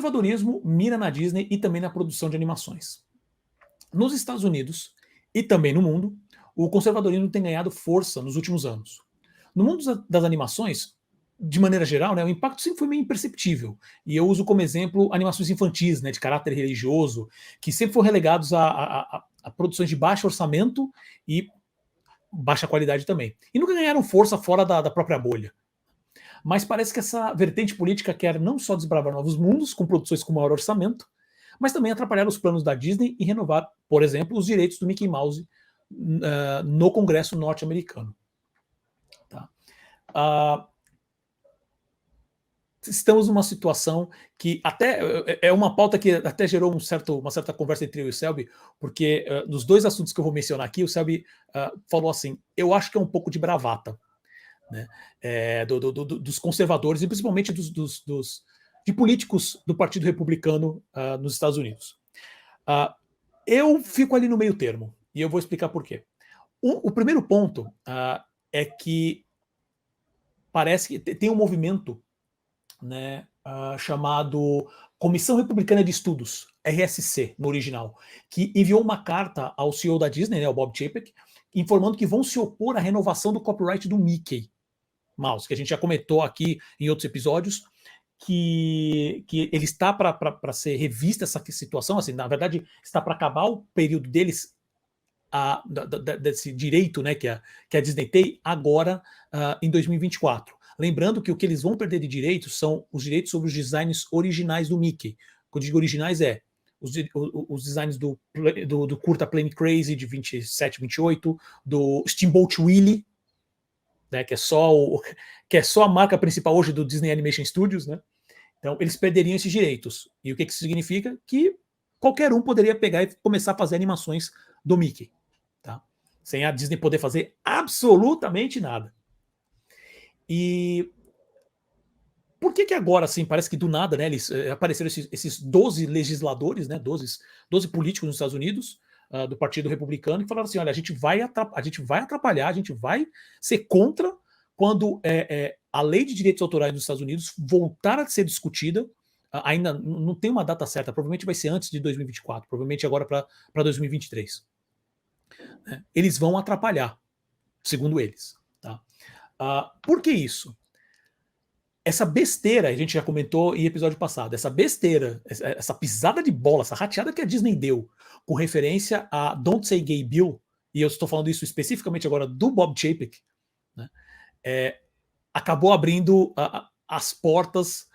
conservadorismo mira na Disney e também na produção de animações. Nos Estados Unidos e também no mundo, o conservadorismo tem ganhado força nos últimos anos. No mundo das animações, de maneira geral, né, o impacto sempre foi meio imperceptível. E eu uso como exemplo animações infantis, né, de caráter religioso, que sempre foram relegados a produções de baixo orçamento e baixa qualidade também. E nunca ganharam força fora da própria bolha. Mas parece que essa vertente política quer não só desbravar novos mundos com produções com maior orçamento, mas também atrapalhar os planos da Disney e renovar, por exemplo, os direitos do Mickey Mouse no Congresso norte-americano. Tá? Estamos numa situação que até é uma pauta que até gerou uma certa conversa entre eu e o Selby, porque nos dois assuntos que eu vou mencionar aqui, o Selby falou assim, eu acho que é um pouco de bravata, né, dos conservadores e principalmente de políticos do Partido Republicano nos Estados Unidos. Eu fico ali no meio termo, e eu vou explicar por quê. O primeiro ponto é que parece que tem um movimento, né, chamado Comissão Republicana de Estudos, RSC, no original, que enviou uma carta ao CEO da Disney, né, o Bob Chapek, informando que vão se opor à renovação do copyright do Mickey Mouse, que a gente já comentou aqui em outros episódios, que ele está para ser revista essa situação, assim, na verdade está para acabar o período deles, desse direito, né, que a Disney tem agora em 2024. Lembrando que o que eles vão perder de direitos são os direitos sobre os designs originais do Mickey. Quando eu digo originais os designs do curta Plane Crazy de 27, 28, do Steamboat Willie, né, que é só a marca principal hoje do Disney Animation Studios, né? Então eles perderiam esses direitos. E o que isso significa? Que qualquer um poderia pegar e começar a fazer animações do Mickey, tá? Sem a Disney poder fazer absolutamente nada. E por que agora, assim, parece que do nada, né, eles apareceram esses 12 legisladores, né, 12 políticos nos Estados Unidos, do Partido Republicano, que falaram assim, olha, a gente vai atrapalhar, a gente vai ser contra quando a lei de direitos autorais dos Estados Unidos voltar a ser discutida, ainda não tem uma data certa, provavelmente vai ser antes de 2024, provavelmente agora para 2023. Eles vão atrapalhar, segundo eles. Tá? Por que isso? Essa besteira, a gente já comentou em episódio passado, essa besteira, essa pisada de bola, essa rateada que a Disney deu com referência a Don't Say Gay Bill, e eu estou falando isso especificamente agora do Bob Chapek, né, acabou abrindo as portas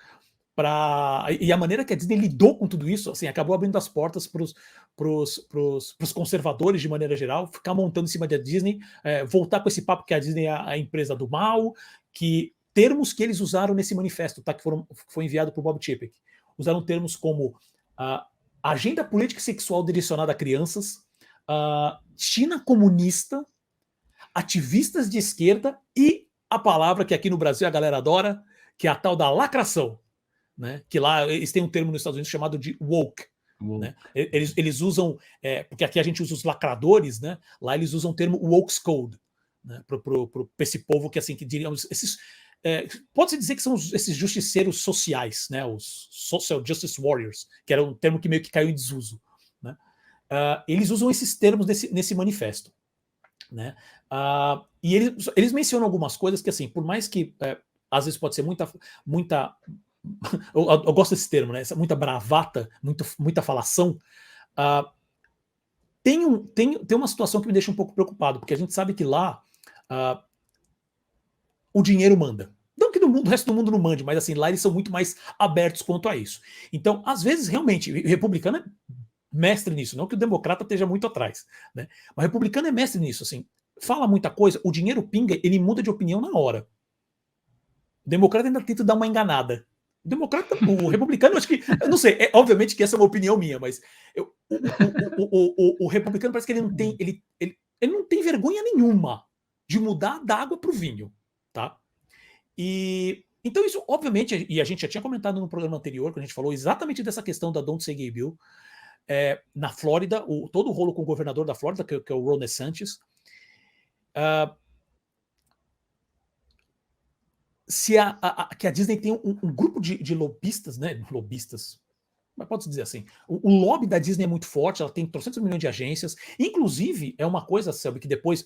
para... E a maneira que a Disney lidou com tudo isso, assim, acabou abrindo as portas para os conservadores, de maneira geral, ficar montando em cima da Disney, voltar com esse papo que a Disney é a empresa do mal, que termos que eles usaram nesse manifesto, tá, que foi enviado por Bob Chapek. Usaram termos como agenda política e sexual direcionada a crianças, China comunista, ativistas de esquerda e a palavra que aqui no Brasil a galera adora, que é a tal da lacração. Né? Que lá eles têm um termo nos Estados Unidos chamado de woke. Né? Eles usam, porque aqui a gente usa os lacradores, né? Lá eles usam o termo woke code, né? para esse povo que, assim, que diríamos, pode-se dizer que são esses justiceiros sociais, né? Os social justice warriors, que era um termo que meio que caiu em desuso. Né? Eles usam esses termos nesse manifesto. Né? E eles mencionam algumas coisas que, assim, por mais que às vezes pode ser muita eu gosto desse termo, né? Muita bravata, muita falação. Tem uma situação que me deixa um pouco preocupado, porque a gente sabe que lá o dinheiro manda. Não que o resto do mundo não mande, mas assim, lá eles são muito mais abertos quanto a isso. Então, às vezes, realmente, o republicano é mestre nisso, não que o democrata esteja muito atrás, né? Mas o republicano é mestre nisso, assim, fala muita coisa, o dinheiro pinga, ele muda de opinião na hora. O democrata ainda tenta dar uma enganada. O republicano, acho que, eu não sei, obviamente que essa é uma opinião minha, mas o republicano parece que ele não tem vergonha nenhuma de mudar da água para o vinho, tá? E então isso, obviamente, e a gente já tinha comentado no programa anterior, quando a gente falou exatamente dessa questão da Don't Say Gay Bill, na Flórida, todo o rolo com o governador da Flórida, que é o Ron DeSantis, que a Disney tem um grupo de lobistas, né? Lobistas, mas pode-se dizer assim, o lobby da Disney é muito forte, ela tem 300 milhões de agências, inclusive é uma coisa, sabe, que depois,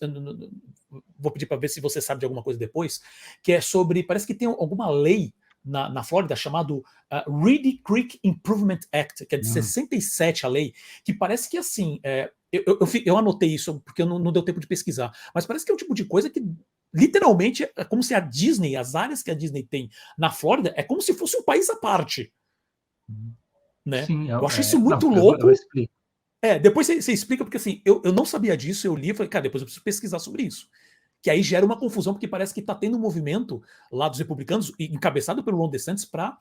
vou pedir para ver se você sabe de alguma coisa depois, que é sobre, parece que tem alguma lei na Flórida chamado Reedy Creek Improvement Act, que é de 67 a lei, que parece que assim, eu anotei isso porque não deu tempo de pesquisar, mas parece que é um tipo de coisa que literalmente é como se a Disney, as áreas que a Disney tem na Flórida, é como se fosse um país à parte. Né? Sim, eu acho isso não, muito louco. eu explico. Depois você explica, porque assim, eu não sabia disso, eu li e falei, cara, depois eu preciso pesquisar sobre isso. Que aí gera uma confusão, porque parece que está tendo um movimento lá dos republicanos, encabeçado pelo Ron DeSantis, para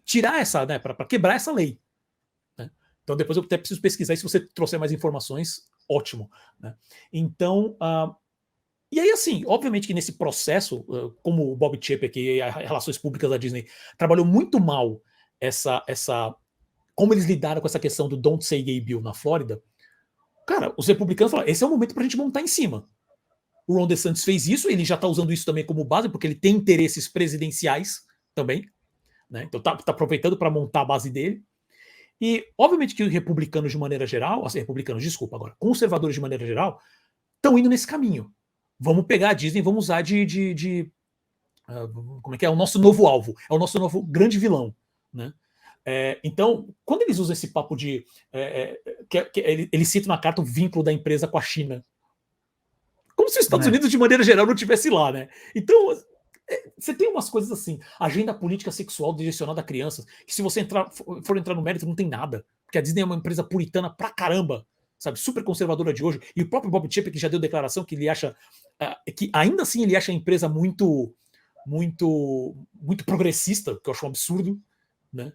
tirar essa, né, para quebrar essa lei. Né? Então depois eu até preciso pesquisar, e se você trouxer mais informações, ótimo. Né? Então, e aí assim, obviamente que nesse processo, como o Bob Chapek e as relações públicas da Disney trabalhou muito mal como eles lidaram com essa questão do Don't Say Gay Bill na Flórida, cara, os republicanos falaram, esse é o momento pra gente montar em cima. O Ron DeSantis fez isso, ele já tá usando isso também como base, porque ele tem interesses presidenciais também, né? Então tá aproveitando para montar a base dele. E, obviamente, que os republicanos, de maneira geral, assim, republicanos, desculpa agora, conservadores de maneira geral, estão indo nesse caminho. Vamos pegar a Disney, vamos usar como é que é? O nosso novo alvo, é o nosso novo grande vilão, né? Então, quando eles usam esse papo de. Eles citam na carta o vínculo da empresa com a China. Como se os Estados Unidos, de maneira geral, não estivesse lá, né? Então, você tem umas coisas assim. Agenda política sexual direcionada a crianças, que se você for entrar no mérito, não tem nada. Porque a Disney é uma empresa puritana pra caramba, sabe? Super conservadora de hoje. E o próprio Bob Chapek que já deu declaração que ele acha. Que ainda assim ele acha a empresa muito progressista, que eu acho um absurdo, né?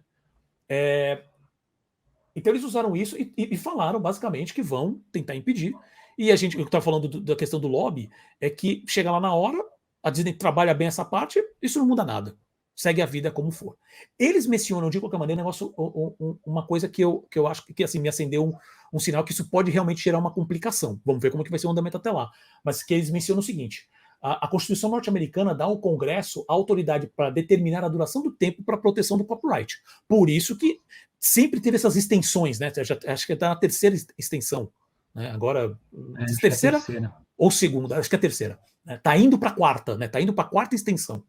Então eles usaram isso e falaram basicamente que vão tentar impedir. E a gente, eu estava falando da questão do lobby, é que chega lá na hora, a Disney trabalha bem essa parte, isso não muda nada. Segue a vida como for. Eles mencionam, de qualquer maneira, uma coisa que eu acho que assim, me acendeu um sinal que isso pode realmente gerar uma complicação. Vamos ver como é que vai ser o andamento até lá. Mas que eles mencionam o seguinte: a Constituição norte-americana dá ao Congresso a autoridade para determinar a duração do tempo para a proteção do copyright. Por isso que sempre teve essas extensões, né? Acho que está na terceira extensão. Né? Agora, terceira ou segunda, acho que é a terceira. Está indo para a quarta, né? Está indo para a quarta extensão.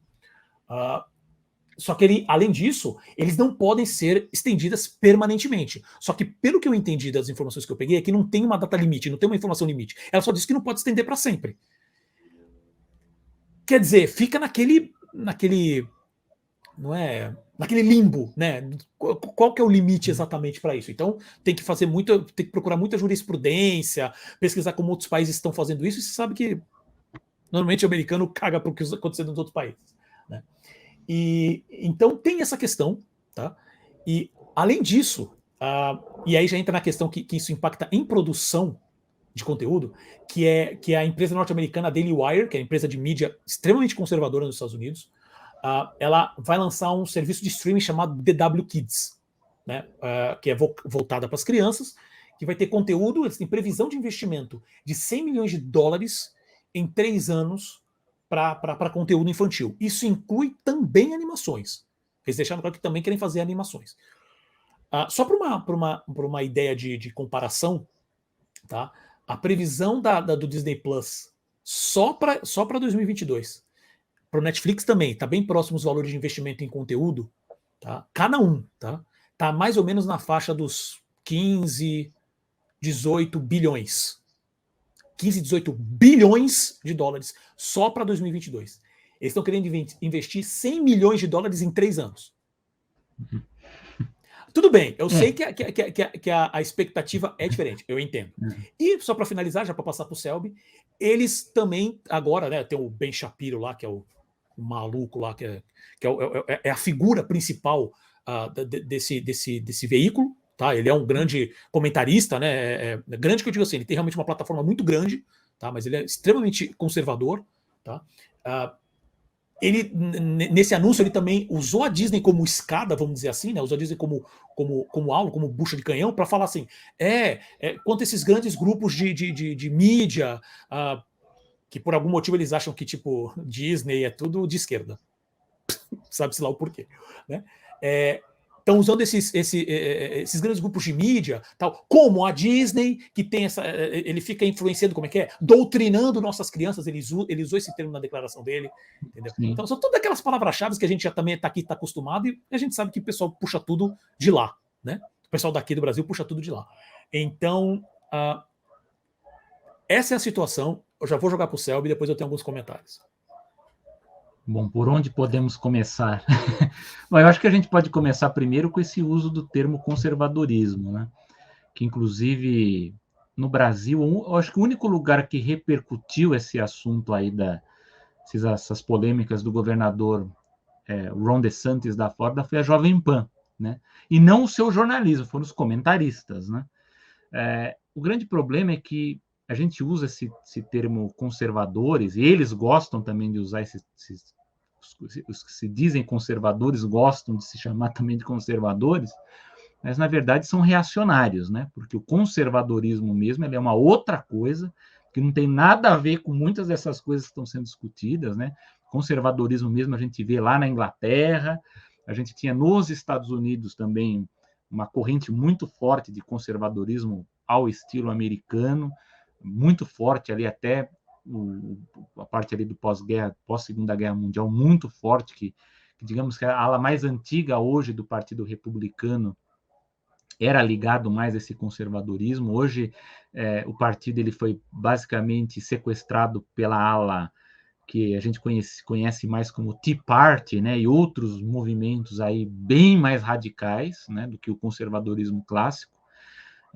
Só que, além disso, eles não podem ser estendidas permanentemente. Só que, pelo que eu entendi das informações que eu peguei, é que não tem uma data limite, não tem uma informação limite. Ela só diz que não pode estender para sempre. Quer dizer, fica naquele não é, naquele limbo, né? Qual que é o limite exatamente para isso? Então tem que fazer tem que procurar muita jurisprudência, pesquisar como outros países estão fazendo isso, e você sabe que normalmente o americano caga para o que está acontecendo nos outros países, né? E então tem essa questão, tá? E além disso, e aí já entra na questão que isso impacta em produção de conteúdo, que é a empresa norte-americana Daily Wire, que é a empresa de mídia extremamente conservadora nos Estados Unidos. Ela vai lançar um serviço de streaming chamado DW Kids, né? Que é voltada para as crianças, que vai ter conteúdo, eles têm previsão de investimento de $100 milhões em 3 anos para conteúdo infantil. Isso inclui também animações. Eles deixaram claro que também querem fazer animações. Só para uma ideia de comparação, tá? A previsão do Disney Plus só para 2022, para o Netflix também, está bem próximo os valores de investimento em conteúdo, tá? Cada um, tá? Tá mais ou menos na faixa dos 15, 18 bilhões. 15, 18 bilhões de dólares só para 2022. Eles estão querendo investir $100 milhões em 3 anos. Tudo bem, eu sei que a expectativa é diferente, eu entendo. E só para finalizar, já para passar para o Selby, eles também, agora, né, tem o Ben Shapiro lá, que é o maluco lá, que é a figura principal desse veículo, tá? Ele é um grande comentarista, né? Grande que eu digo assim, ele tem realmente uma plataforma muito grande, tá? Mas ele é extremamente conservador, tá? Ele, nesse anúncio, ele também usou a Disney como escada, vamos dizer assim, né? Usou a Disney como alvo, como bucha de canhão, para falar assim: quanto a esses grandes grupos de mídia, que por algum motivo eles acham que, tipo, Disney é tudo de esquerda. Sabe-se lá o porquê. Né? estão usando esses grandes grupos de mídia, tal, como a Disney, que tem ele fica influenciando, como é que é? Doutrinando nossas crianças, ele usou esse termo na declaração dele, entendeu? Sim. Então são todas aquelas palavras-chave que a gente já também está aqui, está acostumado, e a gente sabe que o pessoal puxa tudo de lá, né? O pessoal daqui do Brasil puxa tudo de lá. Então, essa é a situação. Eu já vou jogar para o Selby e depois eu tenho alguns comentários. Bom, por onde podemos começar? Bom, eu acho que a gente pode começar primeiro com esse uso do termo conservadorismo, né? Que, inclusive, no Brasil, eu acho que o único lugar que repercutiu esse assunto aí essas polêmicas do governador Ron DeSantis da Flórida foi a Jovem Pan, né? E não o seu jornalismo, foram os comentaristas, né? O grande problema é que a gente usa esse termo conservadores, e eles gostam também de usar os que se dizem conservadores gostam de se chamar também de conservadores, mas na verdade são reacionários, né? Porque o conservadorismo mesmo ele é uma outra coisa que não tem nada a ver com muitas dessas coisas que estão sendo discutidas, né? Conservadorismo mesmo a gente vê lá na Inglaterra, a gente tinha nos Estados Unidos também uma corrente muito forte de conservadorismo ao estilo americano, muito forte ali até a parte ali do pós-guerra, pós-segunda guerra mundial, muito forte, que digamos que a ala mais antiga hoje do Partido Republicano era ligado mais a esse conservadorismo. Hoje, o partido ele foi basicamente sequestrado pela ala que a gente conhece mais como Tea Party, né, e outros movimentos aí bem mais radicais, né, do que o conservadorismo clássico.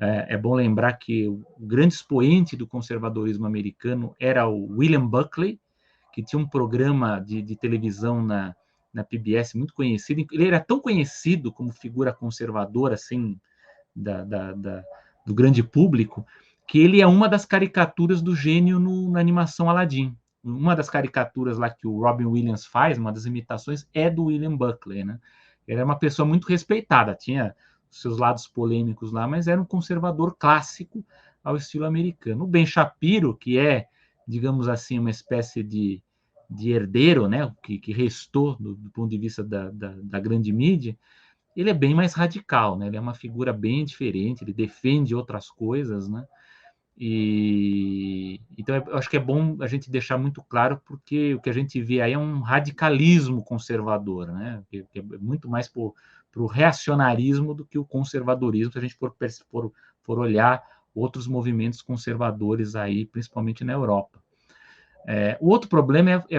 É bom lembrar que o grande expoente do conservadorismo americano era o William Buckley, que tinha um programa de televisão na PBS muito conhecido. Ele era tão conhecido como figura conservadora, assim, do grande público, que ele é uma das caricaturas do gênio na animação Aladdin. Uma das caricaturas lá que o Robin Williams faz, uma das imitações, é do William Buckley, né? Ele era uma pessoa muito respeitada, tinha seus lados polêmicos lá, mas era um conservador clássico ao estilo americano. O Ben Shapiro, que é, digamos assim, uma espécie de herdeiro, né, que restou do ponto de vista da grande mídia, ele é bem mais radical, né? Ele é uma figura bem diferente, ele defende outras coisas, né? Então eu acho que é bom a gente deixar muito claro, porque o que a gente vê aí é um radicalismo conservador, né? Que é muito mais para o reacionarismo do que o conservadorismo, se a gente for olhar outros movimentos conservadores aí, principalmente na Europa. O outro problema é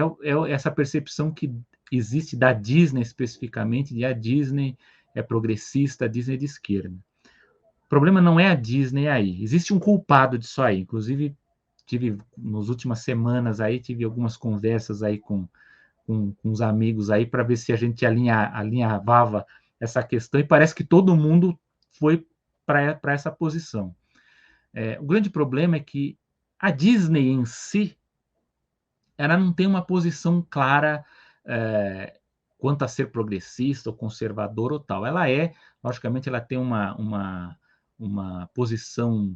essa percepção que existe da Disney especificamente, de a Disney é progressista, a Disney é de esquerda. O problema não é a Disney aí. Existe um culpado disso aí. Inclusive, nas últimas semanas aí, tive algumas conversas aí com uns amigos aí para ver se a gente alinhavava essa questão, e parece que todo mundo foi para essa posição. O grande problema é que a Disney em si, ela não tem uma posição clara quanto a ser progressista ou conservador ou tal. Ela logicamente, ela tem uma posição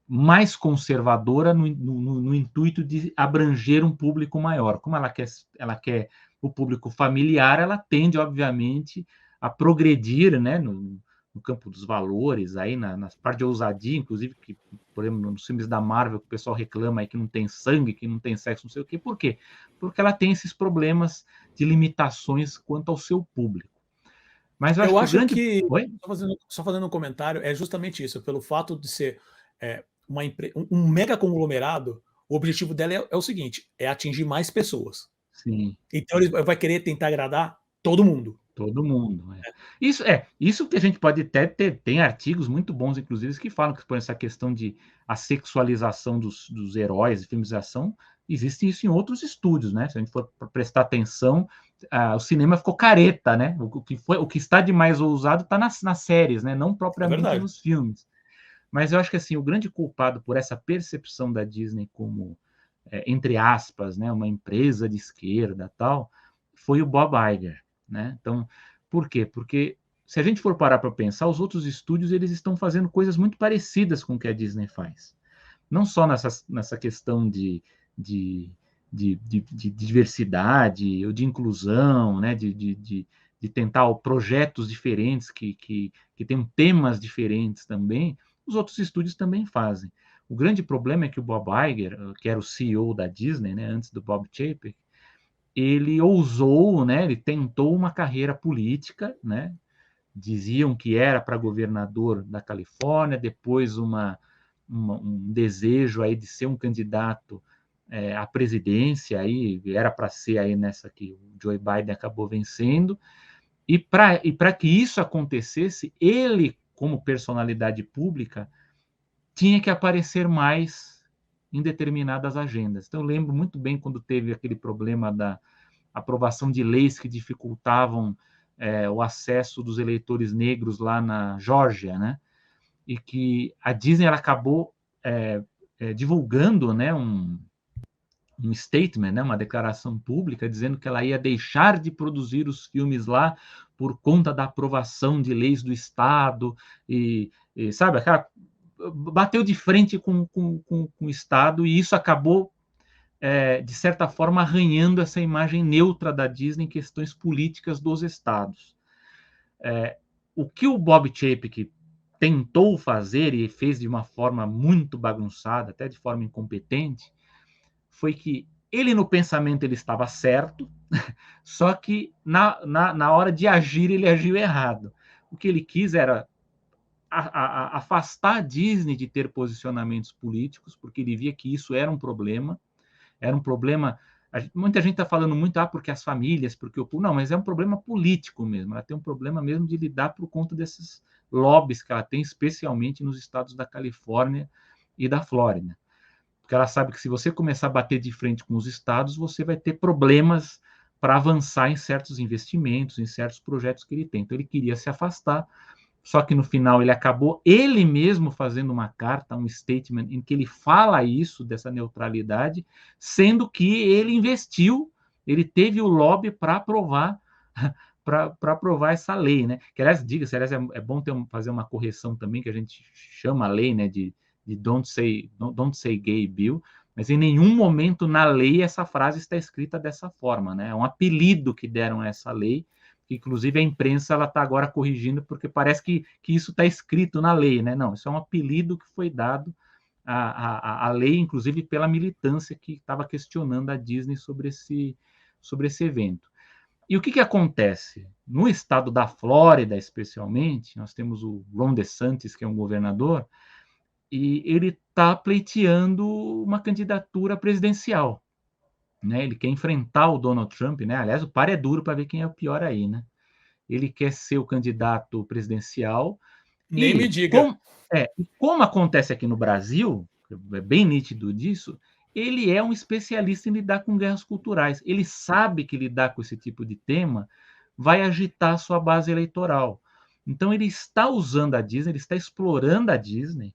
mais conservadora no intuito de abranger um público maior. Como ela quer o público familiar, ela tende, obviamente, a progredir, né, no campo dos valores, aí na parte de ousadia, inclusive, que, por exemplo, nos filmes da Marvel, que o pessoal reclama aí que não tem sangue, que não tem sexo, não sei o quê. Por quê? Porque ela tem esses problemas de limitações quanto ao seu público. Mas eu acho que Oi? Só fazendo um comentário, é justamente isso, pelo fato de ser um mega conglomerado, o objetivo dela é o seguinte, é atingir mais pessoas. Sim. Então ele vai querer tentar agradar todo mundo. Todo mundo. Isso que a gente pode até ter. Tem artigos muito bons, inclusive, que falam que por essa questão de a sexualização dos heróis e filmes de ação, existe isso em outros estúdios, né? Se a gente for prestar atenção, o cinema ficou careta, né? O que está de mais ousado está nas séries, né? Não propriamente nos filmes. Mas eu acho que assim, o grande culpado por essa percepção da Disney como, entre aspas, né, uma empresa de esquerda, tal, foi o Bob Iger. Né? Então, por quê? Porque se a gente for parar para pensar, os outros estúdios eles estão fazendo coisas muito parecidas com o que a Disney faz. Não só nessa questão de diversidade ou de inclusão, né? de de tentar projetos diferentes, que tenham temas diferentes também, os outros estúdios também fazem. O grande problema é que o Bob Iger, que era o CEO da Disney, né, antes do Bob Chapek, ele ousou, né, ele tentou uma carreira política, né, diziam que era para governador da Califórnia, depois um desejo aí de ser um candidato à presidência, aí era para ser aí nessa que o Joe Biden acabou vencendo, e para que isso acontecesse, ele, como personalidade pública, tinha que aparecer mais em determinadas agendas. Então, eu lembro muito bem quando teve aquele problema da aprovação de leis que dificultavam o acesso dos eleitores negros lá na Geórgia, né? E que a Disney ela acabou divulgando, né, um statement, né, uma declaração pública, dizendo que ela ia deixar de produzir os filmes lá por conta da aprovação de leis do Estado, e sabe, aquela, bateu de frente com o Estado, e isso acabou, de certa forma, arranhando essa imagem neutra da Disney em questões políticas dos estados. O que o Bob Chapek tentou fazer, e fez de uma forma muito bagunçada, até de forma incompetente, foi que ele, no pensamento, ele estava certo, só que na hora de agir, ele agiu errado. O que ele quis era afastar a Disney de ter posicionamentos políticos, porque ele via que isso era um problema. Muita gente está falando muito, porque as famílias, porque o povo. Não, mas é um problema político mesmo. Ela tem um problema mesmo de lidar por conta desses lobbies que ela tem, especialmente nos estados da Califórnia e da Flórida. Porque ela sabe que se você começar a bater de frente com os estados, você vai ter problemas para avançar em certos investimentos, em certos projetos que ele tem. Então, ele queria se afastar, só que no final ele acabou ele mesmo fazendo uma carta, um statement, em que ele fala isso, dessa neutralidade, sendo que ele investiu, ele teve o lobby para aprovar essa lei, né? Que, aliás, diga-se, é bom fazer uma correção também, que a gente chama a lei, né, de Don't Say Gay Bill, mas em nenhum momento na lei essa frase está escrita dessa forma, né? É um apelido que deram a essa lei, que inclusive a imprensa está agora corrigindo, porque parece que isso está escrito na lei, né? Não, isso é um apelido que foi dado à lei, inclusive pela militância que estava questionando a Disney sobre esse evento. E o que acontece? No estado da Flórida, especialmente, nós temos o Ron DeSantis, que é um governador, e ele está pleiteando uma candidatura presidencial, né? Ele quer enfrentar o Donald Trump, né? Aliás, o par é duro para ver quem é o pior aí, né? Ele quer ser o candidato presidencial. Nem me diga. Como acontece aqui no Brasil, é bem nítido disso, ele é um especialista em lidar com guerras culturais. Ele sabe que lidar com esse tipo de tema vai agitar a sua base eleitoral. Então, ele está usando a Disney, ele está explorando a Disney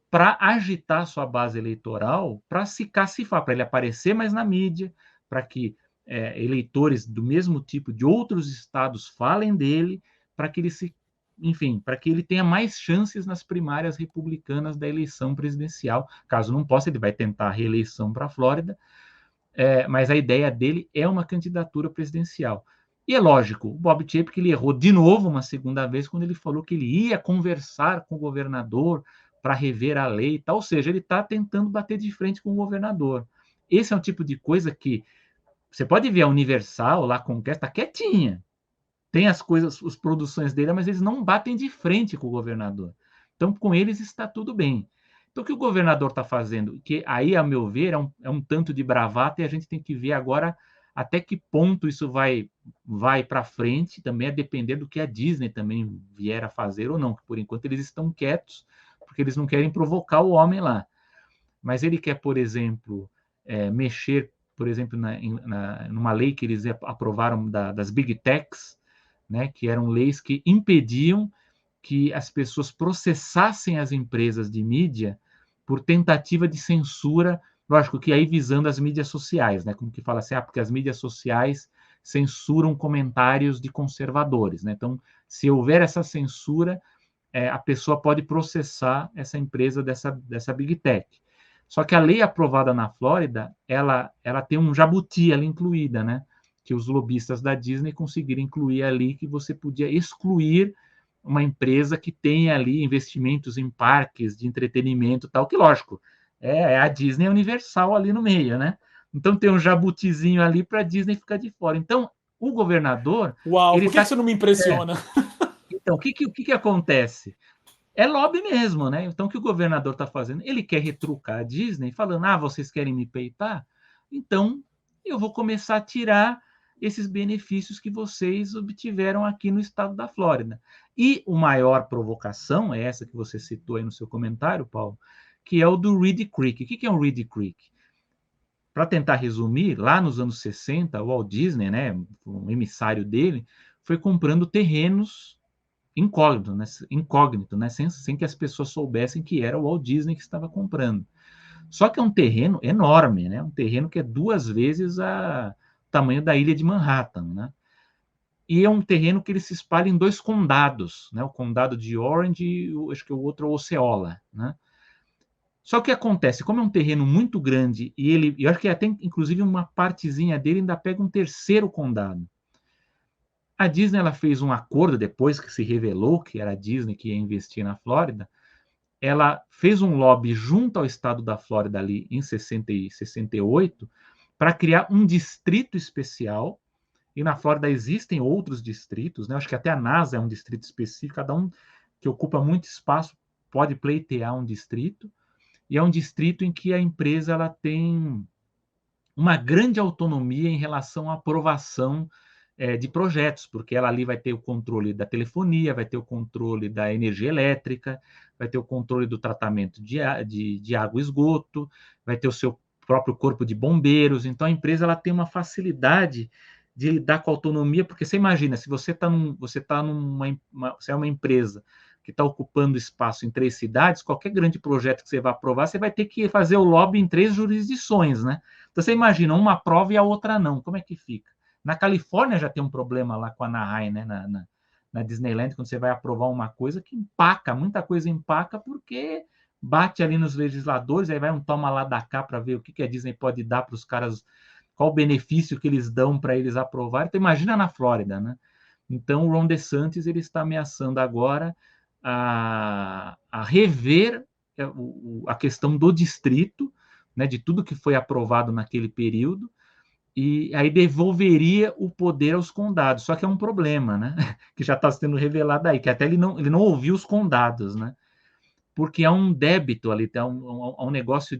para agitar a sua base eleitoral, para se cacifar, para ele aparecer mais na mídia, para que eleitores do mesmo tipo de outros estados falem dele, para que ele tenha mais chances nas primárias republicanas da eleição presidencial. Caso não possa, ele vai tentar a reeleição para a Flórida, mas a ideia dele é uma candidatura presidencial. E é lógico, o Bob Chapek ele errou de novo uma segunda vez quando ele falou que ele ia conversar com o governador para rever a lei e tal. Ou seja, ele está tentando bater de frente com o governador. Esse é um tipo de coisa que você pode ver a Universal lá com o está quietinha. Tem as produções dele, mas eles não batem de frente com o governador. Então, com eles está tudo bem. Então, o que o governador está fazendo? Que aí, a meu ver, é um tanto de bravata, e a gente tem que ver agora até que ponto isso vai para frente, também a depender do que a Disney também vier a fazer ou não, que por enquanto eles estão quietos, porque eles não querem provocar o homem lá. Mas ele quer, por exemplo, mexer, por exemplo, numa lei que eles aprovaram das Big Techs, né, que eram leis que impediam que as pessoas processassem as empresas de mídia por tentativa de censura, lógico que aí visando as mídias sociais, né, como que fala assim, porque as mídias sociais censuram comentários de conservadores, né? Então, se houver essa censura, a pessoa pode processar essa empresa dessa Big Tech. Só que a lei aprovada na Flórida, ela tem um jabuti ali incluída, né? que os lobistas da Disney conseguiram incluir ali que você podia excluir uma empresa que tem ali investimentos em parques de entretenimento e tal, que lógico, é a Disney Universal ali no meio, né? Então tem um jabutizinho ali para a Disney ficar de fora. Então, o governador, Uau, ele por que está... isso não me impressiona? Então, o que acontece? É lobby mesmo, né? Então, o que o governador está fazendo? Ele quer retrucar a Disney, falando, vocês querem me peitar? Então, eu vou começar a tirar esses benefícios que vocês obtiveram aqui no estado da Flórida. E a maior provocação é essa que você citou aí no seu comentário, Paulo, que é o do Reedy Creek. O que é o Reedy Creek? Para tentar resumir, lá nos anos 60, o Walt Disney, né, um emissário dele, foi comprando terrenos incógnito, né? Sem que as pessoas soubessem que era o Walt Disney que estava comprando. Só que é um terreno enorme, né? Um terreno que é 2 vezes o tamanho da ilha de Manhattan, né? E é um terreno que ele se espalha em 2 condados, né? O condado de Orange e acho que o outro é Osceola, né? Só que acontece, como é um terreno muito grande e eu acho que até inclusive uma partezinha dele ainda pega um terceiro condado. A Disney ela fez um acordo depois que se revelou que era a Disney que ia investir na Flórida. Ela fez um lobby junto ao estado da Flórida ali em 68 para criar um distrito especial. E na Flórida existem outros distritos, né? Acho que até a NASA é um distrito específico, cada um que ocupa muito espaço pode pleitear um distrito. E é um distrito em que a empresa ela tem uma grande autonomia em relação à aprovação de projetos, porque ela ali vai ter o controle da telefonia, vai ter o controle da energia elétrica, vai ter o controle do tratamento de água e esgoto, vai ter o seu próprio corpo de bombeiros. Então, a empresa ela tem uma facilidade de lidar com a autonomia, porque você imagina, se você você é uma empresa que está ocupando espaço em 3 cidades, qualquer grande projeto que você vai aprovar, você vai ter que fazer o lobby em 3 jurisdições, né? Então, você imagina, uma aprova e a outra não, como é que fica? Na Califórnia já tem um problema lá com a Anaheim, né? Na Disneyland, quando você vai aprovar uma coisa que empaca, muita coisa empaca, porque bate ali nos legisladores, aí vai um toma lá da cá para ver o que a Disney pode dar para os caras, qual o benefício que eles dão para eles aprovarem. Então, imagina na Flórida, né? Então, o Ron DeSantis ele está ameaçando agora a rever a questão do distrito, né, de tudo que foi aprovado naquele período, e aí devolveria o poder aos condados. Só que é um problema, né? Que já está sendo revelado aí, que até ele não ouviu os condados, né? Porque há um débito ali, há um negócio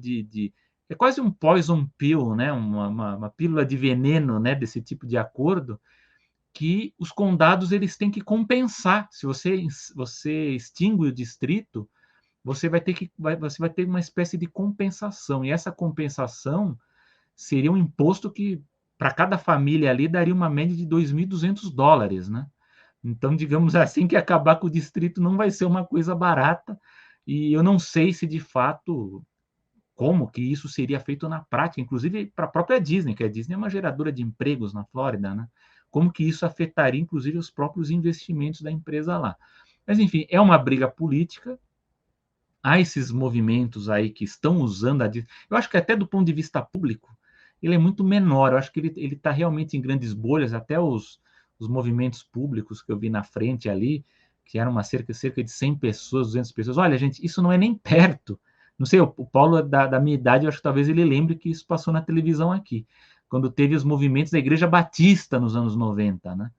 é quase um poison pill, né? Uma pílula de veneno, né? Desse tipo de acordo, que os condados eles têm que compensar. Se você extingue o distrito, você vai ter uma espécie de compensação. E essa compensação seria um imposto que, para cada família ali, daria uma média de $2.200, né? Então, digamos assim, que acabar com o distrito não vai ser uma coisa barata, e eu não sei se, de fato, como que isso seria feito na prática, inclusive para a própria Disney, que a Disney é uma geradora de empregos na Flórida, né? Como que isso afetaria, inclusive, os próprios investimentos da empresa lá. Mas, enfim, é uma briga política. Há esses movimentos aí que estão usando a Disney. Eu acho que até do ponto de vista público, ele é muito menor. Eu acho que ele está realmente em grandes bolhas, até os movimentos públicos que eu vi na frente ali, que eram cerca de 100 pessoas, 200 pessoas. Olha, gente, isso não é nem perto. Não sei, o Paulo, da minha idade, eu acho que talvez ele lembre que isso passou na televisão aqui, quando teve os movimentos da Igreja Batista nos anos 90, né?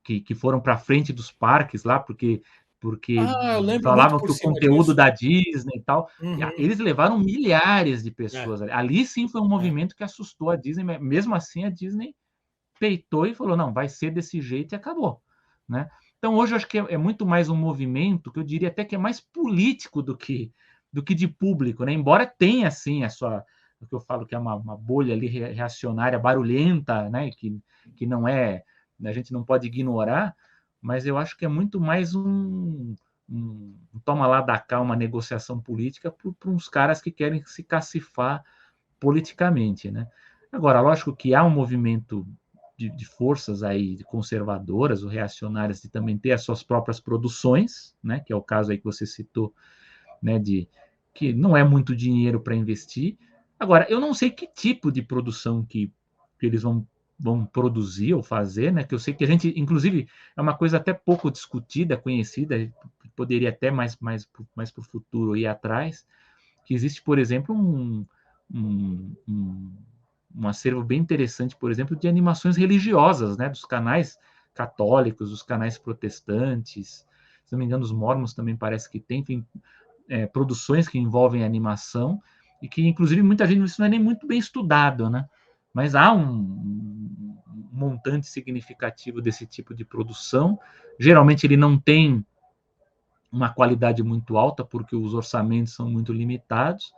Que foram para frente dos parques lá, porque Eu lembro muito falavam por que o cima conteúdo disso. da Disney e tal, Uhum. eles levaram milhares de É, pessoas ali. Ali sim foi um é. movimento que assustou a Disney, mas mesmo assim a Disney peitou e falou, não, vai ser desse jeito e acabou, né? Então hoje eu acho que é muito mais um movimento que eu diria até que é mais político do que de público, né? Embora tenha assim o que eu falo que é uma bolha ali reacionária barulhenta, né? Que não é, a gente não pode ignorar, mas eu acho que é muito mais um toma lá da cá, uma negociação política para uns caras que querem se cacifar politicamente, né? Agora, lógico que há um movimento de forças aí conservadoras ou reacionárias de também ter as suas próprias produções, né? Que é o caso aí que você citou, né? De que não é muito dinheiro para investir. Agora, eu não sei que tipo de produção que eles vão vão produzir ou fazer, né? Que eu sei que a gente, inclusive, é uma coisa até pouco discutida, conhecida, poderia até mais para o futuro ir atrás, que existe, por exemplo, um, um, um acervo bem interessante, por exemplo, de animações religiosas, né? Dos canais católicos, dos canais protestantes, se não me engano, os mormons também parece que tem, enfim, produções que envolvem animação e que, inclusive, muita gente, isso não é nem muito bem estudado, né? Mas há um montante significativo desse tipo de produção. Geralmente ele não tem uma qualidade muito alta, porque os orçamentos são muito limitados,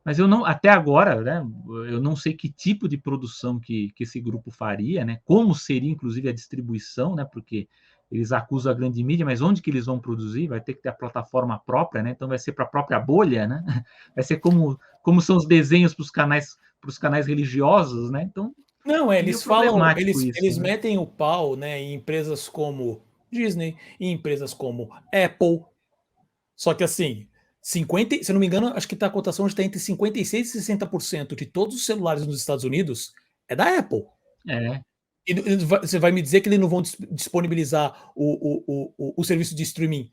mas eu não, até agora, né, eu não sei que tipo de produção que esse grupo faria, né, como seria, inclusive, a distribuição, né, porque eles acusam a grande mídia, mas onde que eles vão produzir? Vai ter que ter a plataforma própria, né, então vai ser para a própria bolha, né, vai ser como são os desenhos para os canais religiosos, né, então Não, é meio eles falam, problemático isso, eles né. metem o pau, né, em empresas como Disney, em empresas como Apple. Só que assim, 50, se eu não me engano, acho que tá, a cotação está entre 56% e 60% de todos os celulares nos Estados Unidos é da Apple. É, E você vai me dizer que eles não vão disponibilizar o serviço de streaming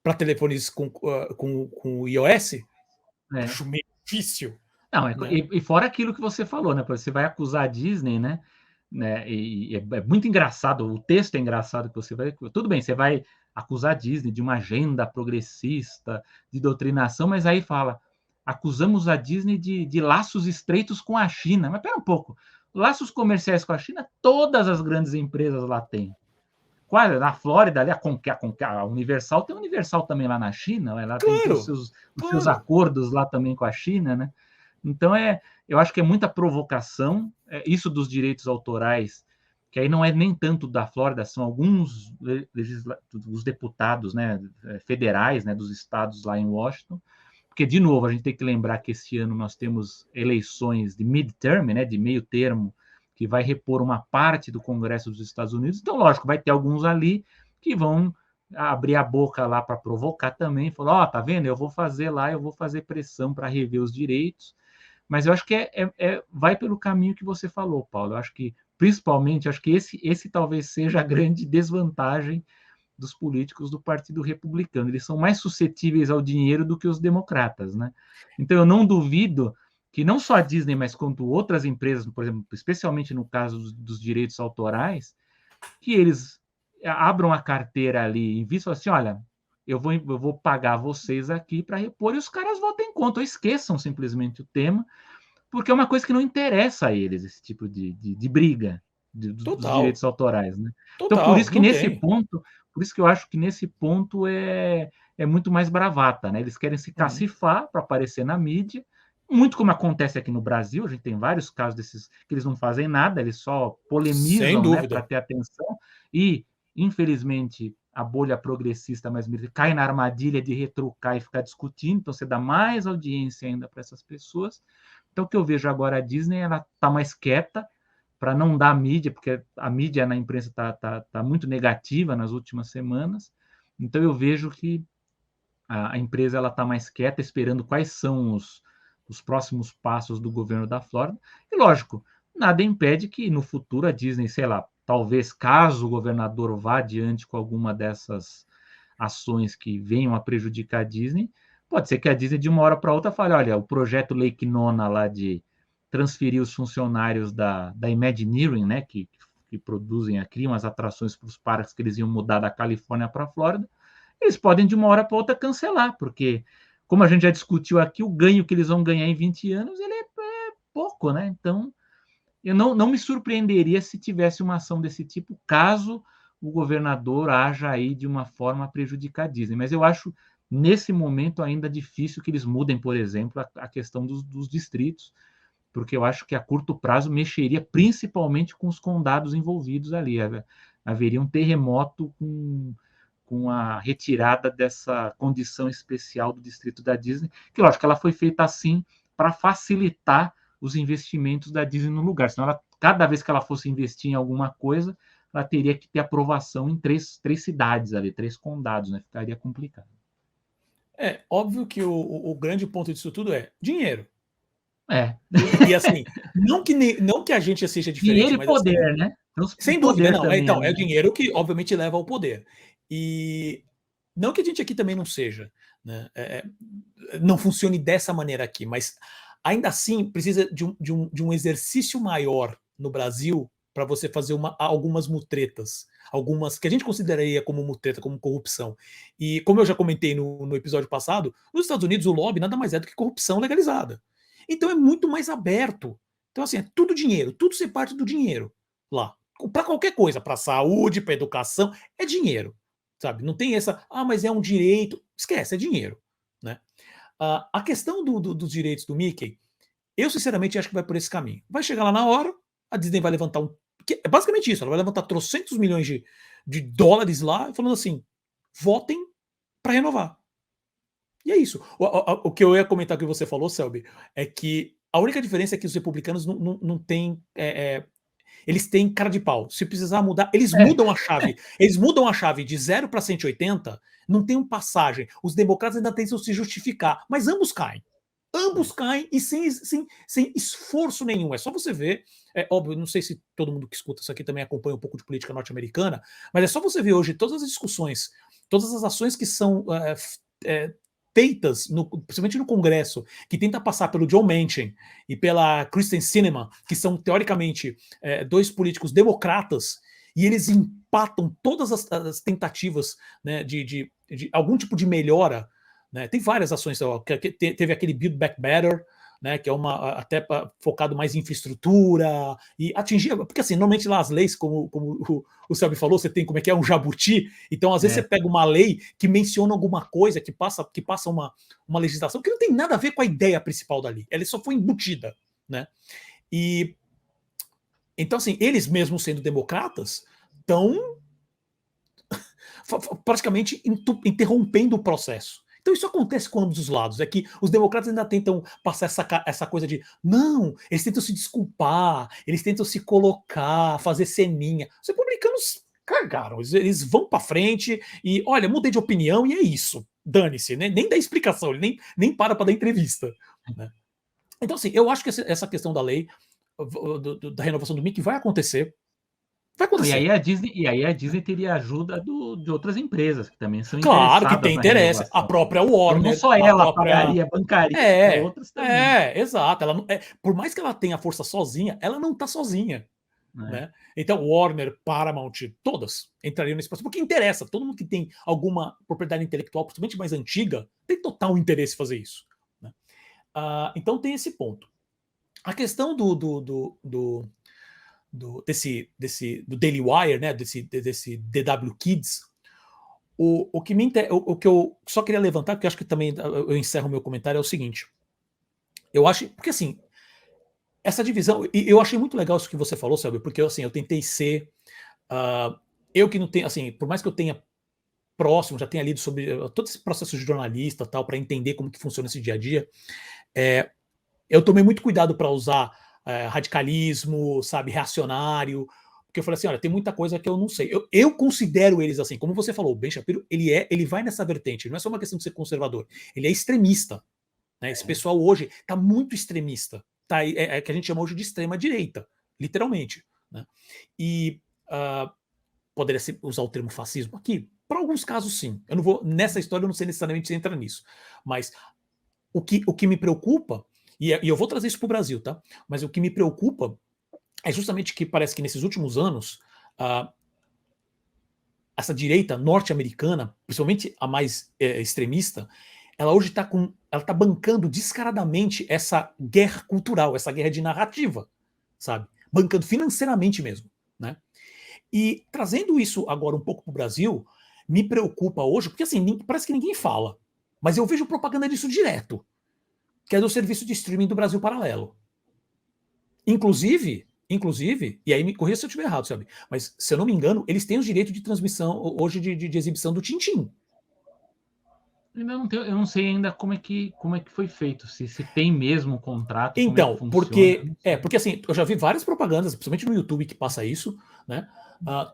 para telefones com iOS? é. Acho meio difícil, Não, né? e fora aquilo que você falou, né? Você vai acusar a Disney, né? E é muito engraçado, o texto é engraçado que você vai. Tudo bem, você vai acusar a Disney de uma agenda progressista, de doutrinação, mas aí fala: acusamos a Disney de laços estreitos com a China. Mas pera um pouco, laços comerciais com a China, todas as grandes empresas lá têm. Qual, na Flórida, ali, a Universal tem Universal também lá na China, ela tem Claro, os seus claro. acordos lá também com a China, né? Então, eu acho que é muita provocação, isso dos direitos autorais, que aí não é nem tanto da Flórida, são alguns os deputados, né, federais, né, dos estados lá em Washington, porque, de novo, a gente tem que lembrar que esse ano nós temos eleições de midterm, né, de meio termo, que vai repor uma parte do Congresso dos Estados Unidos. Então, lógico, vai ter alguns ali que vão abrir a boca lá para provocar também, falar, ó, tá vendo? Eu vou fazer lá, eu vou fazer pressão para rever os direitos. Mas eu acho que vai pelo caminho que você falou, Paulo. Eu acho que, principalmente, acho que esse talvez seja a grande desvantagem dos políticos do Partido Republicano. Eles são mais suscetíveis ao dinheiro do que os democratas, né? Então eu não duvido que não só a Disney, mas quanto outras empresas, por exemplo, especialmente no caso dos direitos autorais, que eles abram a carteira ali e vistam assim, olha, eu vou pagar vocês aqui para repor, e os caras votem contra, ou esqueçam simplesmente o tema, porque é uma coisa que não interessa a eles, esse tipo de briga dos Total, direitos autorais, né? Então, por total, isso que não nesse tem. ponto, por isso que eu acho que nesse ponto é muito mais bravata, né? Eles querem se Uhum. cacifar para aparecer na mídia, muito como acontece aqui no Brasil, a gente tem vários casos desses que eles não fazem nada, eles só Sem polemizam, né, para dúvida. ter atenção, e, infelizmente, a bolha progressista mais cai na armadilha de retrucar e ficar discutindo, então você dá mais audiência ainda para essas pessoas. Então, o que eu vejo agora, a Disney, ela está mais quieta para não dar mídia, porque a mídia na imprensa tá muito negativa nas últimas semanas. Então, eu vejo que a empresa ela está mais quieta, esperando quais são os próximos passos do governo da Flórida. E, lógico, nada impede que no futuro a Disney, sei lá, talvez caso o governador vá adiante com alguma dessas ações que venham a prejudicar a Disney, pode ser que a Disney de uma hora para outra fale, olha, o projeto Lake Nona lá de transferir os funcionários da Imagineering, né, que produzem, criam as atrações para os parques que eles iam mudar da Califórnia para a Flórida, eles podem de uma hora para outra cancelar, porque, como a gente já discutiu aqui, o ganho que eles vão ganhar em 20 anos ele é pouco, né? Então, eu não me surpreenderia se tivesse uma ação desse tipo, caso o governador haja aí de uma forma a prejudicar a Disney. Mas eu acho, nesse momento, ainda difícil que eles mudem, por exemplo, a questão dos distritos, porque eu acho que a curto prazo mexeria principalmente com os condados envolvidos ali. Haveria um terremoto com a retirada dessa condição especial do distrito da Disney, que lógico, ela foi feita assim para facilitar os investimentos da Disney no lugar, senão cada vez que ela fosse investir em alguma coisa, ela teria que ter aprovação em três cidades ali, três condados, né? Ficaria complicado. É óbvio que o grande ponto disso tudo é dinheiro. E assim, não que a gente seja diferente, dinheiro e mas poder, assim, né? Então, sem dúvida, poder não. também, Então, né? é o dinheiro que, obviamente, leva ao poder. E não que a gente aqui também não seja, né? Não funcione dessa maneira aqui, mas ainda assim precisa de um exercício maior no Brasil para você fazer algumas mutretas, algumas que a gente consideraria como mutreta, como corrupção. E como eu já comentei no episódio passado, nos Estados Unidos o lobby nada mais é do que corrupção legalizada. Então é muito mais aberto. Então, assim, é tudo dinheiro, tudo ser parte do dinheiro lá. Para qualquer coisa, para saúde, para educação, é dinheiro. Sabe? Não tem essa, mas é um direito. Esquece, é dinheiro. Né? A questão dos direitos do Mickey, eu sinceramente acho que vai por esse caminho. Vai chegar lá na hora, a Disney vai levantar é basicamente isso, ela vai levantar trocentos milhões de dólares lá, falando assim: votem para renovar. E é isso. O que eu ia comentar que você falou, Selby, é que a única diferença é que os republicanos não têm. Eles têm cara de pau. Se precisar mudar, eles mudam a chave. Eles mudam a chave de 0 para 180, não tem passagem. Os democratas ainda tentam se justificar, mas ambos caem. Ambos caem e sem esforço nenhum. É só você ver. É óbvio, não sei se todo mundo que escuta isso aqui também acompanha um pouco de política norte-americana, mas é só você ver hoje todas as discussões, todas as ações que são feitas, principalmente no Congresso, que tenta passar pelo Joe Manchin e pela Kristen Sinema, que são, teoricamente, dois políticos democratas, e eles empatam todas as tentativas, né, de algum tipo de melhora. Né? Tem várias ações, teve aquele Build Back Better, né, que é até focado mais em infraestrutura e atingir, porque assim, normalmente lá as leis, como o Selby falou, você tem como é que é um jabuti, então às vezes você pega uma lei que menciona alguma coisa, que passa uma legislação que não tem nada a ver com a ideia principal da lei, ela só foi embutida, né? E então assim, eles mesmos sendo democratas, estão praticamente interrompendo o processo. Então isso acontece com ambos os lados. É que os democratas ainda tentam passar essa coisa de não, eles tentam se desculpar, eles tentam se colocar, fazer ceninha. Os republicanos cagaram, eles vão para frente e olha, mudei de opinião e é isso. Dane-se, né? Nem dá explicação, ele nem para dar entrevista. Né? Então, assim, eu acho que essa questão da lei, da renovação do MIC vai acontecer. Vai acontecer. E aí a Disney teria ajuda de outras empresas que também são Claro que interessadas tem na interesse. A renovação. própria Então não Warner, só a ela própria. pagaria, bancaria outras também. Exato. Ela por mais que ela tenha força sozinha, ela não está sozinha. Né? Então, Warner, Paramount, todas entrariam nesse processo, porque interessa. Todo mundo que tem alguma propriedade intelectual, principalmente mais antiga, tem total interesse em fazer isso. Né? Então tem esse ponto. A questão do Daily Wire, né? desse DW Kids, o que eu só queria levantar, porque eu acho que também eu encerro o meu comentário, é o seguinte. Eu acho, porque assim, essa divisão, e eu achei muito legal isso que você falou, Selby, porque assim, eu tentei ser, eu que não tenho, assim, por mais que eu tenha próximo, já tenha lido sobre todo esse processo de jornalista tal, para entender como que funciona esse dia a dia, eu tomei muito cuidado para usar radicalismo, sabe, reacionário, porque eu falei assim, olha, tem muita coisa que eu não sei. Eu considero eles assim, como você falou, o Ben Shapiro, ele vai nessa vertente, não é só uma questão de ser conservador, ele é extremista. Né? Esse pessoal hoje está muito extremista, tá? É que a gente chama hoje de extrema direita, literalmente. Né? E poderia usar o termo fascismo aqui? Para alguns casos, sim. Eu não vou nessa história, eu não sei necessariamente se entra nisso, mas o que me preocupa, e eu vou trazer isso para o Brasil, tá? Mas o que me preocupa é justamente que parece que nesses últimos anos essa direita norte-americana, principalmente a mais extremista, ela hoje está bancando descaradamente essa guerra cultural, essa guerra de narrativa, sabe? Bancando financeiramente mesmo, né? E trazendo isso agora um pouco para o Brasil, me preocupa hoje, porque assim, parece que ninguém fala, mas eu vejo propaganda disso direto, que é do serviço de streaming do Brasil Paralelo. Inclusive, e aí me corrija se eu estiver errado, sabe? Mas, se eu não me engano, eles têm os direitos de transmissão hoje de exibição do Tintim. Eu não sei ainda como é que foi feito, se tem mesmo um contrato, como é que Então, funciona. porque assim, eu já vi várias propagandas, principalmente no YouTube que passa isso, né?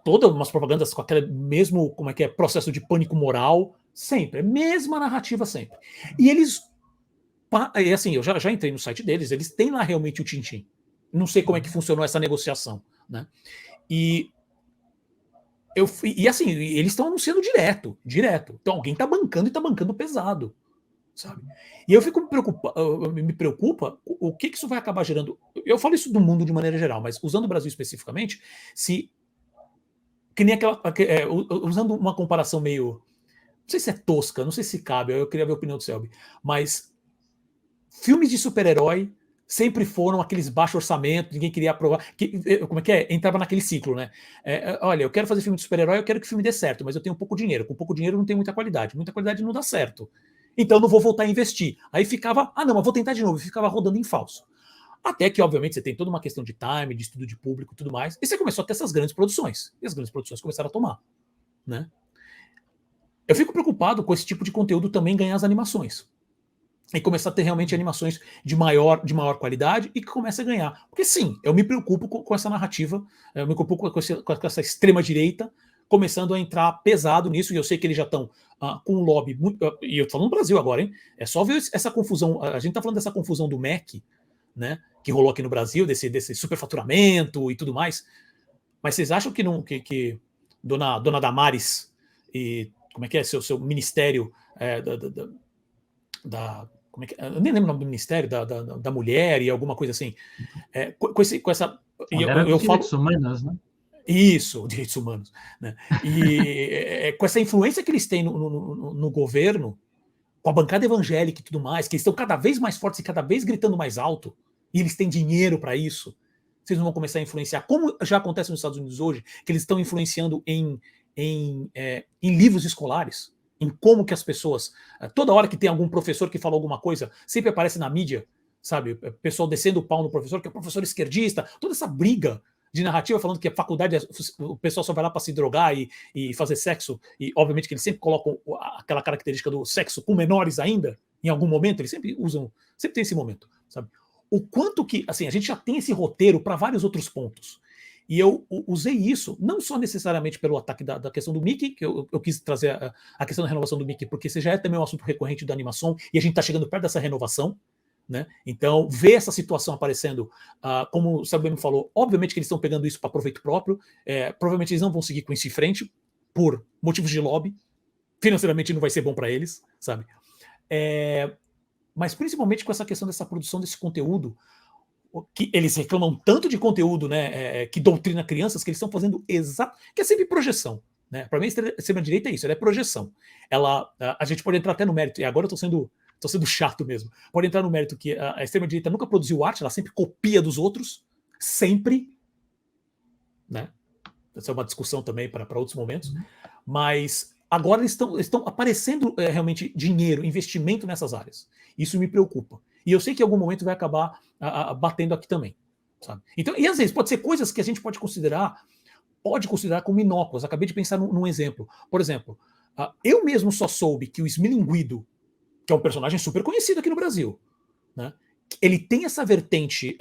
Todas umas propagandas com aquele mesmo, como é que é, processo de pânico moral, sempre, a mesma narrativa sempre. E eles E assim, eu já entrei no site deles, eles têm lá realmente o Tintim. Não sei como é que funcionou essa negociação, né? E assim, eles estão anunciando direto. Então alguém está bancando e está bancando pesado, sabe? E eu fico me preocupa o que isso vai acabar gerando. Eu falo isso do mundo de maneira geral, mas usando o Brasil especificamente, se que nem usando uma comparação meio, não sei se é tosca, não sei se cabe, eu queria ver a opinião do Selby, mas filmes de super-herói sempre foram aqueles baixo orçamento, ninguém queria aprovar. Como é que é? Entrava naquele ciclo, né? Olha, eu quero fazer filme de super-herói, eu quero que o filme dê certo, mas eu tenho pouco dinheiro. Com pouco dinheiro não tem muita qualidade não dá certo. Então não vou voltar a investir. Aí ficava, não, mas vou tentar de novo, e ficava rodando em falso. Até que, obviamente, você tem toda uma questão de time, de estudo de público e tudo mais, e você começou a ter essas grandes produções. E as grandes produções começaram a tomar, né? Eu fico preocupado com esse tipo de conteúdo também ganhar as animações. E começar a ter realmente animações de maior qualidade e que comece a ganhar. Porque sim, eu me preocupo com essa narrativa, eu me preocupo com essa extrema-direita começando a entrar pesado nisso, e eu sei que eles já estão com um lobby muito. E eu tô falando no Brasil agora, hein? É só ver essa confusão. A gente tá falando dessa confusão do MEC, né? Que rolou aqui no Brasil, desse superfaturamento e tudo mais. Mas vocês acham que não que Dona Damares e como é que é seu ministério como é que, eu nem lembro o nome do ministério da mulher e alguma coisa assim, com essa eu falo humanos, né? Isso, direitos humanos, né? E com essa influência que eles têm no governo, com a bancada evangélica e tudo mais, que eles estão cada vez mais fortes e cada vez gritando mais alto, e eles têm dinheiro para isso, vocês não vão começar a influenciar, como já acontece nos Estados Unidos hoje, que eles estão influenciando em livros escolares, em como que as pessoas, toda hora que tem algum professor que fala alguma coisa, sempre aparece na mídia, sabe? O pessoal descendo o pau no professor, que é o professor esquerdista, toda essa briga de narrativa falando que a faculdade, o pessoal só vai lá para se drogar e fazer sexo, e obviamente que eles sempre colocam aquela característica do sexo com menores ainda, em algum momento, eles sempre usam, sempre tem esse momento, sabe? O quanto que, assim, a gente já tem esse roteiro para vários outros pontos. E eu usei isso, não só necessariamente pelo ataque da questão do Mickey, que eu quis trazer a questão da renovação do Mickey, porque esse já é também um assunto recorrente da animação, e a gente está chegando perto dessa renovação, né? Então, ver essa situação aparecendo, como o Samuel me falou, obviamente que eles estão pegando isso para proveito próprio, provavelmente eles não vão seguir com isso em frente, por motivos de lobby, financeiramente não vai ser bom para eles, sabe? Mas principalmente com essa questão dessa produção desse conteúdo, que eles reclamam tanto de conteúdo, né, que doutrina crianças, que eles estão fazendo que é sempre projeção, né? Para mim, a extrema-direita é isso, ela é projeção. A gente pode entrar até no mérito, e agora eu estou sendo chato mesmo, pode entrar no mérito que a extrema-direita nunca produziu arte, ela sempre copia dos outros, sempre, né? Essa é uma discussão também para outros momentos, mas agora eles estão aparecendo realmente dinheiro, investimento nessas áreas. Isso me preocupa. E eu sei que em algum momento vai acabar batendo aqui também, sabe? Então, e às vezes pode ser coisas que a gente pode considerar como inócuas. Acabei de pensar num exemplo. Por exemplo, eu mesmo só soube que o Smilinguido, que é um personagem super conhecido aqui no Brasil, né? Ele tem essa vertente.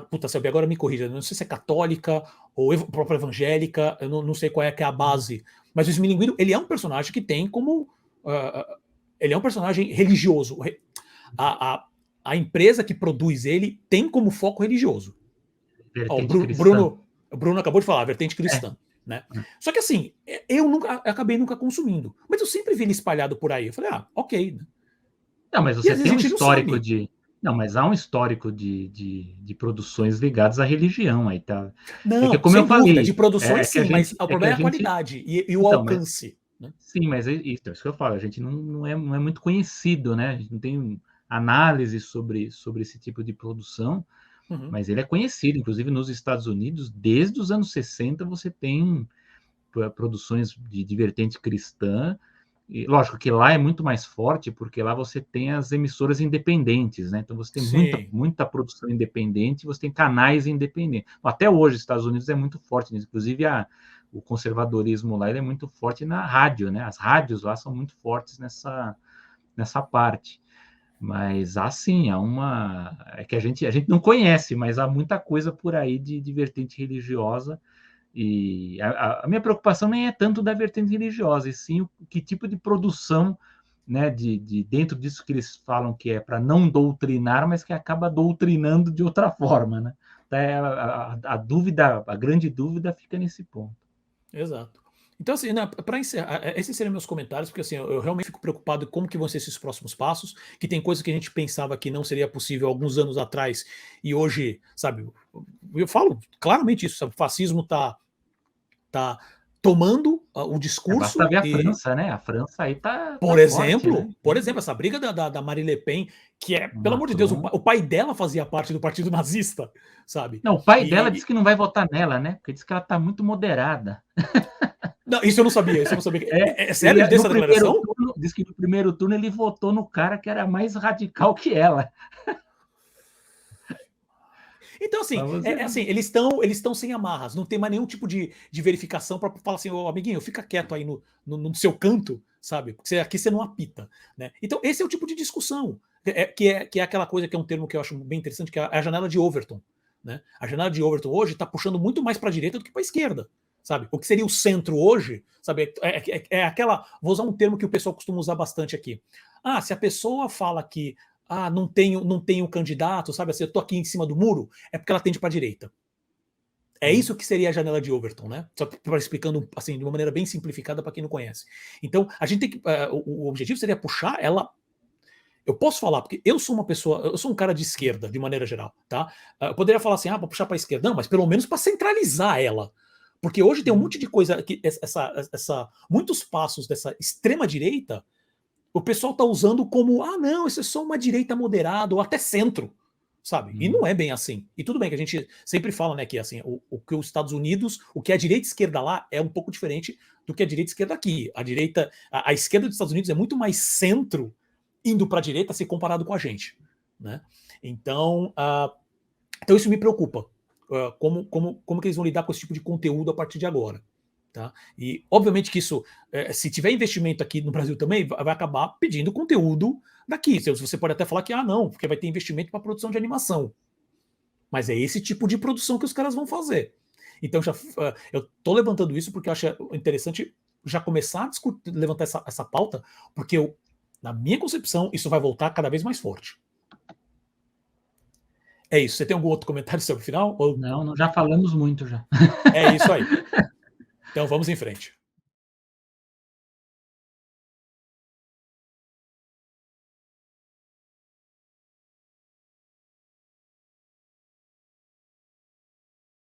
Puta, sabe, agora me corrija, não sei se é católica ou própria evangélica, eu não sei qual é que é a base, mas o Smilinguido, ele é um personagem que tem como. Ele é um personagem religioso. A empresa que produz ele tem como foco religioso. O Bruno acabou de falar, vertente cristã. Né? Só que assim, eu acabei nunca consumindo, mas eu sempre vi ele espalhado por aí. Eu falei, ok. Né? Não, mas você tem um histórico de. Não, mas há um histórico de produções ligadas à religião aí, tá? Não, como sem eu falei, dúvida, de produções sim, mas o problema é a qualidade e o alcance. Né? Sim, mas isso que eu falo, a gente não é muito conhecido, né? A gente não tem análise sobre esse tipo de produção, mas ele é conhecido, inclusive nos Estados Unidos, desde os anos 60 você tem produções de vertente cristã. E, lógico que lá é muito mais forte, porque lá você tem as emissoras independentes, né? Então você tem muita produção independente, você tem canais independentes. Até hoje, os Estados Unidos é muito forte, inclusive o conservadorismo lá ele é muito forte na rádio, né? As rádios lá são muito fortes nessa parte. Mas sim, é que a gente não conhece, mas há muita coisa por aí de vertente religiosa. E a minha preocupação nem é tanto da vertente religiosa, e sim que tipo de produção né, dentro disso que eles falam que é para não doutrinar, mas que acaba doutrinando de outra forma, né? Então, a dúvida, a grande dúvida fica nesse ponto. Exato. Então, assim, né, para encerrar, esses seriam meus comentários, porque assim, eu realmente fico preocupado com como que vão ser esses próximos passos, que tem coisa que a gente pensava que não seria possível alguns anos atrás, e hoje, sabe, eu falo claramente isso, sabe, o fascismo tá tomando o Basta discurso ver a e, França, né? A França aí tá por forte, né? exemplo, essa briga da Marine Le Pen, que é, O pelo amor de Deus, Macron. o pai dela fazia parte do partido nazista, sabe? Não, o pai dela E, disse que não vai votar nela, né? Porque diz que ela tá muito moderada. não, isso eu não sabia, isso eu não sabia. É sério, ele Ele, deu no essa primeiro declaração? turno, diz que no primeiro turno ele votou no cara que era mais radical que ela. Então, assim, Você... assim eles estão sem amarras, não tem mais nenhum tipo de verificação para falar assim, ô amiguinho, fica quieto aí no seu canto, sabe? Porque aqui você não apita. Né? Então, esse é o tipo de discussão, que é aquela coisa que é um termo que eu acho bem interessante, que é a janela de Overton. Né? A janela de Overton hoje está puxando muito mais para a direita do que para a esquerda. Sabe? O que seria o centro hoje, sabe? É aquela. Vou usar um termo que o pessoal costuma usar bastante aqui. Ah, se a pessoa fala que não tenho candidato, sabe assim, eu tô aqui em cima do muro, é porque ela tende para a direita. É isso que seria a janela de Overton, né? Só para explicando assim de uma maneira bem simplificada para quem não conhece. Então, a gente tem que o objetivo seria puxar ela. Eu posso falar porque eu sou uma pessoa, eu sou um cara de esquerda de maneira geral, tá? Eu poderia falar assim, para puxar para a esquerda, não, mas pelo menos para centralizar ela. Porque hoje tem um monte de coisa que muitos passos dessa extrema direita o pessoal está usando como, não, isso é só uma direita moderada ou até centro, sabe? E não é bem assim. E tudo bem que a gente sempre fala, né, que assim, o que os Estados Unidos, o que a direita e esquerda lá é um pouco diferente do que a direita e esquerda aqui. A esquerda dos Estados Unidos é muito mais centro indo para a direita se comparado com a gente, né? Então, então isso me preocupa. Como que eles vão lidar com esse tipo de conteúdo a partir de agora? Tá? E, obviamente, que isso, se tiver investimento aqui no Brasil também, vai acabar pedindo conteúdo daqui. Você pode até falar que, não, porque vai ter investimento para produção de animação. Mas é esse tipo de produção que os caras vão fazer. Então, eu estou levantando isso porque eu acho interessante já começar a levantar essa pauta, porque na minha concepção, isso vai voltar cada vez mais forte. É isso. Você tem algum outro comentário sobre o final? Ou... Não, já falamos muito já. É isso aí. Então vamos em frente.